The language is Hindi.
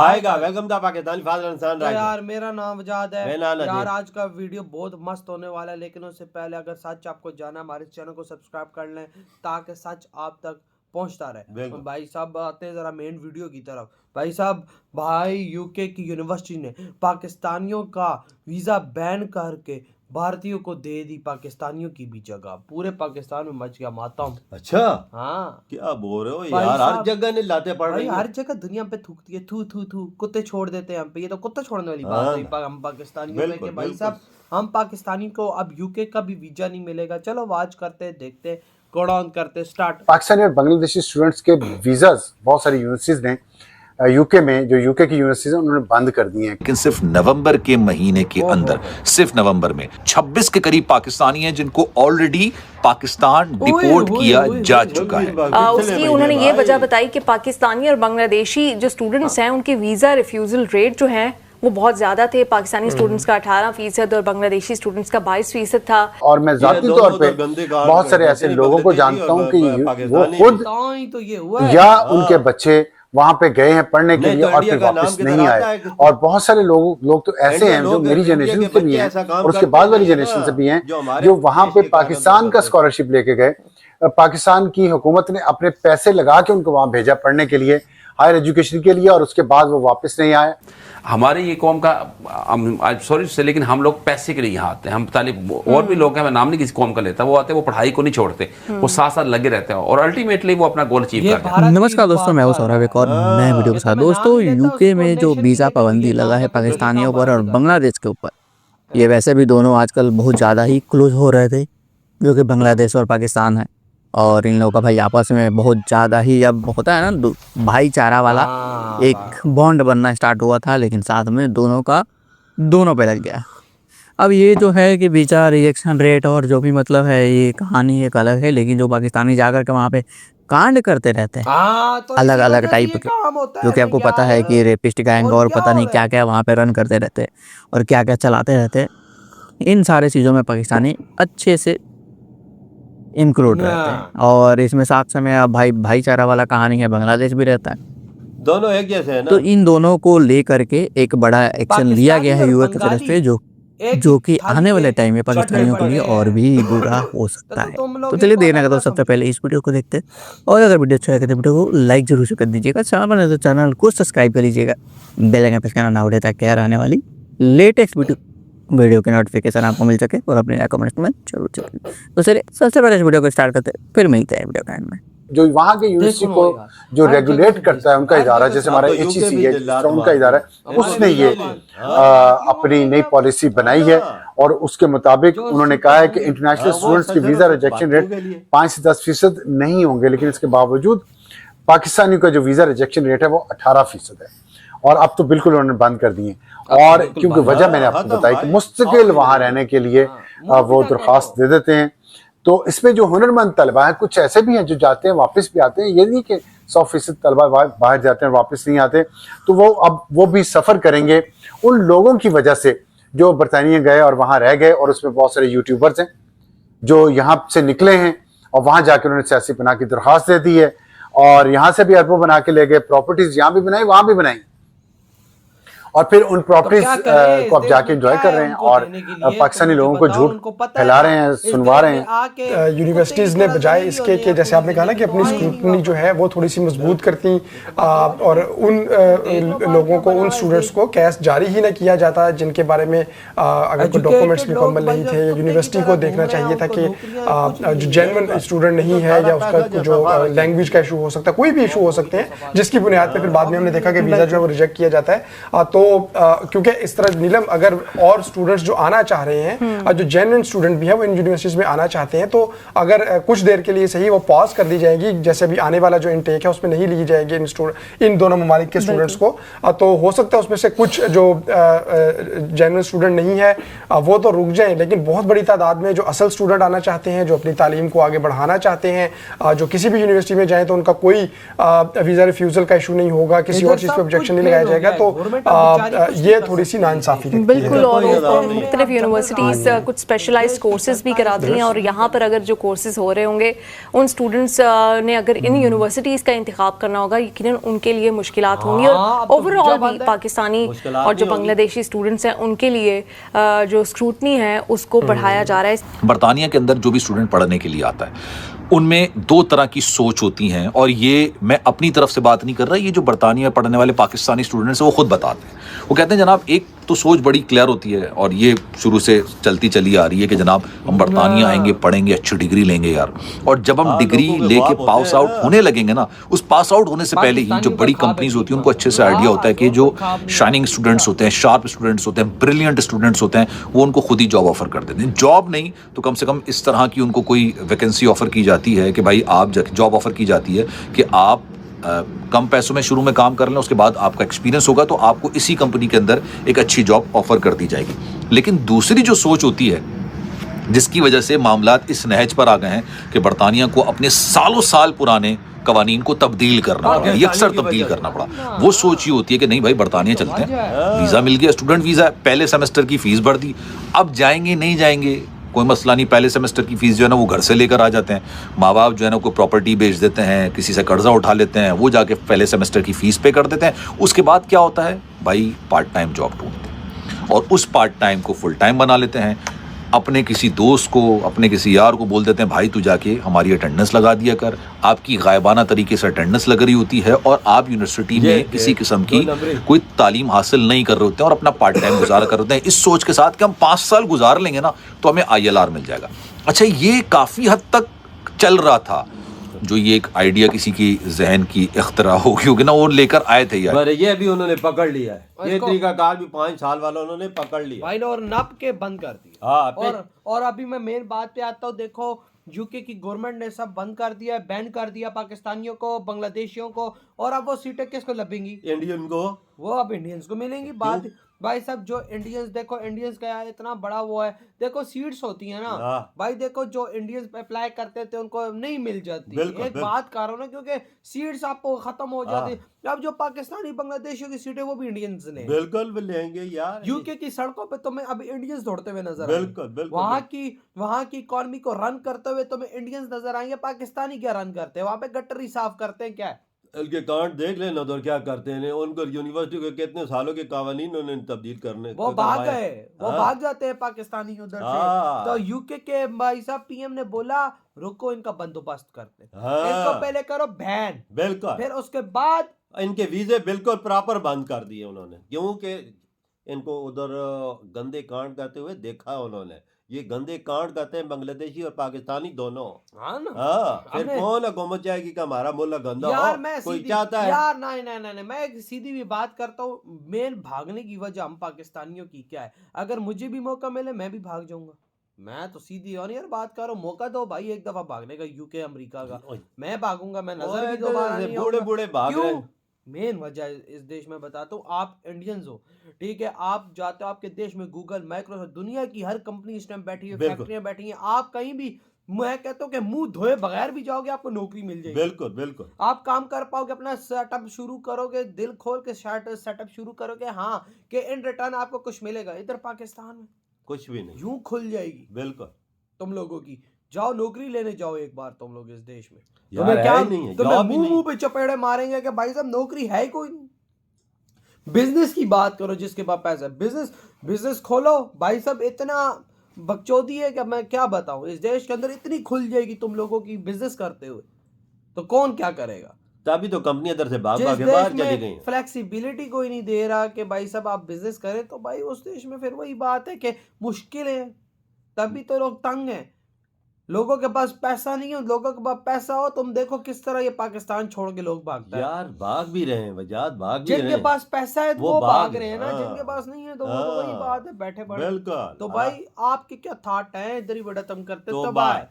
आएगा। वेलकम था पाकिस्तानी फादर इंसान। तो यार मेरा नाम वजाद है मेरा नाम यार। नदीम। आज का वीडियो बहुत मस्त होने वाला है, लेकिन उससे पहले अगर सच आपको जाना, हमारे चैनल को सब्सक्राइब कर लें ताकि सच आप तक पहुंचता रहे। बिल्कुल। भाई साहब आते हैं जरा मेन वीडियो की तरफ। भाई साहब, भाई यूके की यूनिवर्सिटी ने पाकिस्तानियों का वीज़ा बैन करके भारतीयों को दे दी पाकिस्तानियों की भी जगह। पूरे पाकिस्तान में मच गया मातम। अच्छा, हाँ क्या बोल रहे हो भाई यार? हर साहब, जगह ने लाते पड़ भाई रही हर हैं। जगह दुनिया पे थूकती है, थू थू थू। कुत्ते छोड़ देते हैं हम पे, ये तो कुत्ता छोड़ने वाली बात हाँ, हुई हम पाकिस्तानियों में बिल्कुल कि भाई बिल्कुल। साहब हम पाकिस्तानी को अब यूके का भी वीजा नहीं मिलेगा। चलो वाच करते देखते, कोड ऑन करते स्टार्ट। पाकिस्तानी और बांग्लादेशी स्टूडेंट्स के वीज़ाज बहुत सारी यूनिवर्सिटीज़ ने यूके में, जो यूके की यूनिवर्सिटीज़ हैं, उन्होंने बंद कर दिए हैं। लेकिन सिर्फ नवंबर के महीने के अंदर, सिर्फ नवंबर में 26 के करीब पाकिस्तानी हैं जिनको ऑलरेडी पाकिस्तान डिपोर्ट किया जा चुका है। उसकी उन्होंने ये वजह बताई कि पाकिस्तानी और बांग्लादेशी जो स्टूडेंट्स हैं उनके वीज़ा रिफ्यूज़ल रेट जो है वो बहुत ज़्यादा थे। पाकिस्तानी स्टूडेंट्स का 18% और बांग्लादेशी स्टूडेंट्स का 22% था। और मैं ज़ाती तौर पे बहुत सारे ऐसे लोगों को जानता हूँ कि वो खुद तो ये हुआ है या उनके बच्चे वहां पे गए हैं पढ़ने के लिए और फिर वापस नहीं आए। और बहुत सारे लोग तो ऐसे हैं जो मेरी जनरेशन से भी हैं और उसके बाद वाली जनरेशन से भी हैं, जो वहां पे पाकिस्तान का स्कॉलरशिप लेके गए। पाकिस्तान की हुकूमत ने अपने पैसे लगा के उनको वहां भेजा पढ़ने के लिए, हायर एजुकेशन के लिए, और उसके बाद वो वापस नहीं आए। हमारे ये कौम का सॉरी से, लेकिन हम लोग पैसे के लिए यहाँ आते हैं। हम तालिब और भी लोग हैं, मैं नाम नहीं किसी कौम का लेता, वो आते हैं, वो पढ़ाई को नहीं छोड़ते, वो साथ साथ लगे रहते हैं और अल्टीमेटली वो अपना गोल अचीव करते हैं। नमस्कार दोस्तों, मैं हूं सौरभ, एक और नए वीडियो के साथ। दोस्तों, यूके में जो वीज़ा पाबंदी लगा है पाकिस्तानियों पर और बांग्लादेश के ऊपर, ये वैसे भी दोनों आजकल बहुत ज़्यादा ही क्लोज हो रहे थे, जो कि बांग्लादेश और पाकिस्तान है। और इन लोगों का भाई आपस में बहुत ज़्यादा ही अब होता है ना, भाईचारा वाला एक बॉन्ड बनना स्टार्ट हुआ था, लेकिन साथ में दोनों पे लग गया। अब ये जो है कि वीज़ा रिजेक्शन रेट और जो भी मतलब है, ये कहानी एक अलग है। लेकिन जो पाकिस्तानी जाकर के वहाँ पे कांड करते रहते हैं तो अलग अलग टाइप के, जो कि आपको पता है कि रेपिस्ट गैंग और पता नहीं क्या क्या वहाँ पे रन करते रहते हैं और क्या क्या चलाते रहते हैं, इन सारे चीज़ों में पाकिस्तानी अच्छे से इंक्लूड रहते हैं। और इसमें साथ समय भाईचारा वाला कहानी है, बांग्लादेश भी रहता है, दोनों एक जैसे हैं ना। तो इन दोनों को लेकर के एक बड़ा एक्शन लिया गया है यूएस की तरफ से, जो कि आने वाले टाइम में पाकिस्तानियों के लिए और भी बुरा हो सकता है। तो चलिए देना का, तो सबसे पहले इस वीडियो को देखते हैं, और अगर वीडियो अच्छा लगे तो वीडियो को लाइक जरूर से कर दीजिएगा। चैनल बने तो चैनल को सब्सक्राइब कर लीजिएगा, बेल आइकन प्रेस करना ना भूलें ताकि यार आने वाली लेटेस्ट वीडियो की नोटिफिकेशन आपको मिल सके और अपने कमेंट्स में जरूर चलें। तो चलिए सबसे पहले इस वीडियो को स्टार्ट करते हैं, फिर मिलते हैं वीडियो के एंड में। जो वहाँ के यूनिवर्सिटी को जो रेगुलेट करता है उनका इदारा, जैसे हमारा HEC है, उनका इदारा है, उसने ये अपनी नई पॉलिसी बनाई है और उसके मुताबिक उन्होंने कहा है कि इंटरनेशनल स्टूडेंट्स के वीज़ा रिजेक्शन रेट 5 से 10% नहीं होंगे, लेकिन इसके बावजूद पाकिस्तानियों का जो वीज़ा रिजेक्शन रेट है वो 18% है। और अब तो बिल्कुल उन्होंने बंद कर दिए। और क्योंकि वजह मैंने आपको बताई कि मुस्तकिल वहाँ रहने के लिए वो दरख्वास्त दे देते हैं। तो इसमें जो हुनरमंद तलबा है, कुछ ऐसे भी हैं जो जाते हैं वापस भी आते हैं, ये नहीं कि 100% तलबा बाहर जाते हैं वापस नहीं आते, तो वो भी सफ़र करेंगे उन लोगों की वजह से जो बरतानिया गए और वहाँ रह गए। और उसमें बहुत सारे यूट्यूबर्स हैं जो यहाँ से निकले हैं और वहाँ जाकर उन्होंने सियासी पनाह की दरख्वास्त दे दी है, और यहाँ से भी अरबों बना के ले गए, प्रॉपर्टीज यहाँ भी बनाई वहाँ भी बनाई, और फिर उन प्रॉपर्टीज को अब जाके एंजॉय कर रहे हैं और पाकिस्तानी लोगों को झूठ फैला रहे हैं, सुनवा रहे हैं। यूनिवर्सिटीज़ ने बजाय इसके कि जैसे आपने कहा ना कि अपनी स्क्रूटनी जो है वो थोड़ी सी मजबूत करती और उन लोगों को, उन स्टूडेंट्स को कैश जारी ही ना किया जाता जिनके बारे में अगर कोई डॉक्यूमेंट्स मुकम्मल नहीं थे। यूनिवर्सिटी को देखना चाहिए था कि जो जेन्युइन स्टूडेंट नहीं है या उसका जो लैंग्वेज का इशू हो सकता है, कोई भी इशू हो सकते हैं, जिसकी बुनियाद पर फिर बाद में हमने देखा कि वीज़ा जो है वो रिजेक्ट किया जाता है। तो क्योंकि इस तरह नीलम, अगर और स्टूडेंट्स जो आना चाह रहे हैं, जो जेन्युइन स्टूडेंट भी है वो इन यूनिवर्सिटीज में आना चाहते हैं, तो अगर कुछ देर के लिए सही वो पॉज कर दी जाएगी, जैसे भी आने वाला जो इनटेक है उसमें नहीं ली जाएगी इन दोनों ममालिक के स्टूडेंट्स को, तो हो सकता है उसमें से कुछ जो जेन्युइन स्टूडेंट नहीं है वो तो रुक जाएं, लेकिन बहुत बड़ी तादाद में जो असल स्टूडेंट आना चाहते हैं, जो अपनी तालीम को आगे बढ़ाना चाहते हैं, जो किसी भी यूनिवर्सिटी में जाएँ तो उनका कोई वीज़ा रिफ्यूज़ल का इशू नहीं होगा, किसी और चीज़ पर ऑब्जेक्शन नहीं लगाया जाएगा। तो ये थोड़ी सी नाइंसाफी लगती है। बिल्कुल, और कोई निज़ाम नहीं। मुख्तलिफ यूनिवर्सिटीज़ कुछ स्पेशलाइज्ड कोर्सेज भी कराती हैं, और यहाँ पर अगर जो कोर्सेज हो रहे होंगे उन स्टूडेंट्स ने अगर इन यूनिवर्सिटीज़ का इंतखाब करना होगा, यकीनन उनके लिए मुश्किलात होंगी, हाँ, और अब तो ओवरऑल वीज़ा भी बंद है। पाकिस्तानी मुश्किलात और जो भी होगी। बांग्लादेशी स्टूडेंट्स हैं उनके लिए जो स्क्रूटनी है उसको बढ़ाया जा रहा है। बरतानिया के अंदर जो भी स्टूडेंट पढ़ने के लिए आता है उनमें दो तरह की सोच होती हैं, और ये मैं अपनी तरफ से बात नहीं कर रहा, ये जो बरतानिया में पढ़ने वाले पाकिस्तानी स्टूडेंट्स हैं वो खुद बताते हैं। वो कहते हैं जनाब एक तो सोच बड़ी क्लियर होती है, और ये शुरू से चलती चली आ रही है कि जनाब हम बरतानिया आएंगे, पढ़ेंगे, अच्छी डिग्री लेंगे यार, और जब हम डिग्री लोगों के लेके ख्वाब होते पास हैं आउट ना। होने लगेंगे ना, उस पास आउट होने से पहले ही जो पाकिस्तानियों बड़ी का ख्वाब कंपनीज है होती हैं उनको अच्छे से आइडिया होता है कि जो शाइनिंग स्टूडेंट्स होते हैं, शार्प स्टूडेंट्स होते हैं, ब्रिलियंट स्टूडेंट्स होते हैं, वो उनको खुद ही जॉब ऑफर कर देते हैं। जॉब नहीं तो कम से कम इस तरह की उनको कोई वैकेंसी ऑफर की जाती है कि भाई आप जॉब ऑफर की जाती है कि आप कम पैसों में शुरू में काम कर लें, उसके बाद आपका एक्सपीरियंस होगा तो आपको इसी कंपनी के अंदर एक अच्छी जॉब ऑफर कर दी जाएगी। लेकिन दूसरी जो सोच होती है जिसकी वजह से मामलात इस नहज पर आ गए हैं कि बरतानिया को अपने सालों साल पुराने कवानीन को तब्दील करना पड़ा, यकसर तब्दील करना पड़ा। वो सोच ये होती है कि नहीं भाई बरतानिया चलते हैं, वीज़ा मिल गया, स्टूडेंट वीज़ा है, पहले सेमेस्टर की फ़ीस भर दी, अब जाएंगे नहीं जाएंगे कोई मसला नहीं, पहले सेमेस्टर की फ़ीस जो है ना वो घर से लेकर आ जाते हैं, माँ बाप जो है ना कोई प्रॉपर्टी बेच देते हैं, किसी से कर्जा उठा लेते हैं, वो जाके पहले सेमेस्टर की फ़ीस पे कर देते हैं। उसके बाद क्या होता है भाई पार्ट टाइम जॉब ढूंढते हैं, और उस पार्ट टाइम को फुल टाइम बना लेते हैं। अपने किसी दोस्त को, अपने किसी यार को बोल देते हैं भाई तू जाके हमारी अटेंडेंस लगा दिया कर। आपकी गायबाना तरीके से अटेंडेंस लग रही होती है, और आप यूनिवर्सिटी में किसी किस्म की कोई तालीम हासिल नहीं कर रहे होते हैं और अपना पार्ट टाइम गुजारा कर रहे होते हैं, इस सोच के साथ कि हम 5 साल गुजार लेंगे ना तो हमें ILR मिल जाएगा। अच्छा, ये काफ़ी हद तक चल रहा था, जो ये एक आइडिया किसी की जहन की इख्तरा होगी ना, वो लेकर आए थे यार। पर ये भी उन्होंने पकड़ लिया है, ये इसको- तरीका कार भी 5 साल वाला उन्होंने पकड़ लिया। भाई और नप के बंद कर दिया। हाँ, फिर- और अभी मैं मेन बात पे आता हूँ। देखो यूके की गवर्नमेंट ने सब बंद कर दिया, बैन कर दिया पाकिस्तानियों को, बांग्लादेशियों को, और अब वो सीटें किसको लपेंगी? इंडियन को वो अब इंडियंस को मिलेंगी। बात भाई साहब, जो इंडियंस, देखो इंडियंस का इतना बड़ा वो है, देखो सीट्स होती है ना हाँ। भाई, देखो जो इंडियंस अप्लाई करते थे उनको नहीं मिल जाती। बिल्कुल, एक बिल्कुल। बात कर रहा हूं ना, क्योंकि सीट्स आपको खत्म हो जाती। अब जो पाकिस्तानी बांग्लादेशियों की सीटें वो भी इंडियंस ने, बिल्कुल भी लेंगे यार। यूके की सड़कों पे तुम्हें अब इंडियंस दौड़ते हुए नजर बिल्कुल, आएंगे। बिल्कुल, वहाँ की इकॉनमी को रन करते हुए तुम्हें इंडियंस नजर आएंगे। पाकिस्तानी क्या रन करते हैं वहाँ पे? गटर ही साफ करते हैं क्या? उनके कांड देख लेना तो क्या करते हैं, उनको यूनिवर्सिटी के कितने सालों के कानून उन्होंने तब्दील करने वो भाग करवाए। गए, वो हाँ। भाग जाते हैं पाकिस्तानी उधर से। हाँ। तो यूके के भाई साहब PM ने बोला रुको, इनका बंदोबस्त करते हैं। हाँ। इनको पहले करो बैन, बिल्कुल, फिर उसके बाद इनके वीजे बिल्कुल प्रॉपर बंद कर दिए उन्होंने, क्योंकि इनको उधर गंदे कांड करते हुए देखा उन्होंने। ये गंदे कांड करते हैं बांग्लादेशी और पाकिस्तानी दोनों। हाँ ना। हाँ, फिर हमने- कौन हुकूमत चाहेगी कि हमारा मुल्क गंदा यार हो? मैं कोई सीधी, चाहता है? यार नहीं नहीं नहीं नहीं, मैं एक सीधी भी बात करता हूँ। मेन भागने की वजह हम पाकिस्तानियों की क्या है? अगर मुझे भी मौका मिले मैं भी भाग जाऊंगा। मैं तो सीधी और यार बात कर रहा हूँ, मौका दो भाई एक दफा भागने का, यूके अमेरिका का। मैं भागूंगा, मैं नजर भी दोबारा नहीं बूढ़े आऊंगा। बूढ़े भाग रहे क्यों? हैं। मेन वजह इस देश में बताता हूँ, आप इंडियंस हो, ठीक है, आप जाते हो, आपके देश में गूगल, माइक्रोसॉफ्ट, दुनिया की हर कंपनी इस टाइम बैठी है, बिल्कुल। फैक्ट्रियां बैठी हैं। आप कहीं भी, मैं कहता हूँ कि मुंह धोए बगैर भी जाओगे आपको नौकरी मिल जाएगी। बिल्कुल बिल्कुल। आप काम कर पाओगे, अपना सेटअप शुरू करोगे, दिल खोल के सेटअप शुरू करोगे, हाँ, कि इन रिटर्न आपको कुछ मिलेगा। इधर पाकिस्तान में कुछ भी नहीं। यूं खुल जाएगी बिल्कुल तुम लोगों की। जाओ नौकरी लेने जाओ एक बार तुम लोग इस देश में, यार, तुम्हें है क्या, ही नहीं है, तुम्हें जॉब ही मुंह नहीं। मुंह पे चपेड़े मारेंगे कि भाई साहब नौकरी है ही कोई नहीं। बिजनेस की बात करो, जिसके पास पैसा है बिजनेस खोलो भाई साहब। इतना बकचोदी है कि मैं क्या बताऊं, इस देश के अंदर इतनी खुल जाएगी तुम लोगों की बिजनेस करते हुए, तो कौन क्या करेगा? तभी तो कंपनी इधर से भाग जिस भाग के बाहर देश चली में गई। फ्लेक्सिबिलिटी कोई नहीं दे रहा कि भाई साहब आप बिजनेस करें, तो भाई उस देश में फिर वही बात है कि मुश्किल है, तभी तो लोग तंग हैं। लोगों के पास पैसा नहीं है, लोगों के पास पैसा हो, तुम देखो किस तरह ये पाकिस्तान छोड़ के लोग भागता है। यार भाग भी रहे हैं वजाद, भाग भी रहे जिनके हैं। पास पैसा है तो वो वो भाग भाग रहे हैं ना, हाँ। जिनके पास नहीं है तो वो तो वही हाँ। बात है, बैठे पड़े। बिल्कुल। तो हाँ। भाई आपके क्या थॉट है? इधर ही बड़ा तुम करते तो तो बाय। बाय।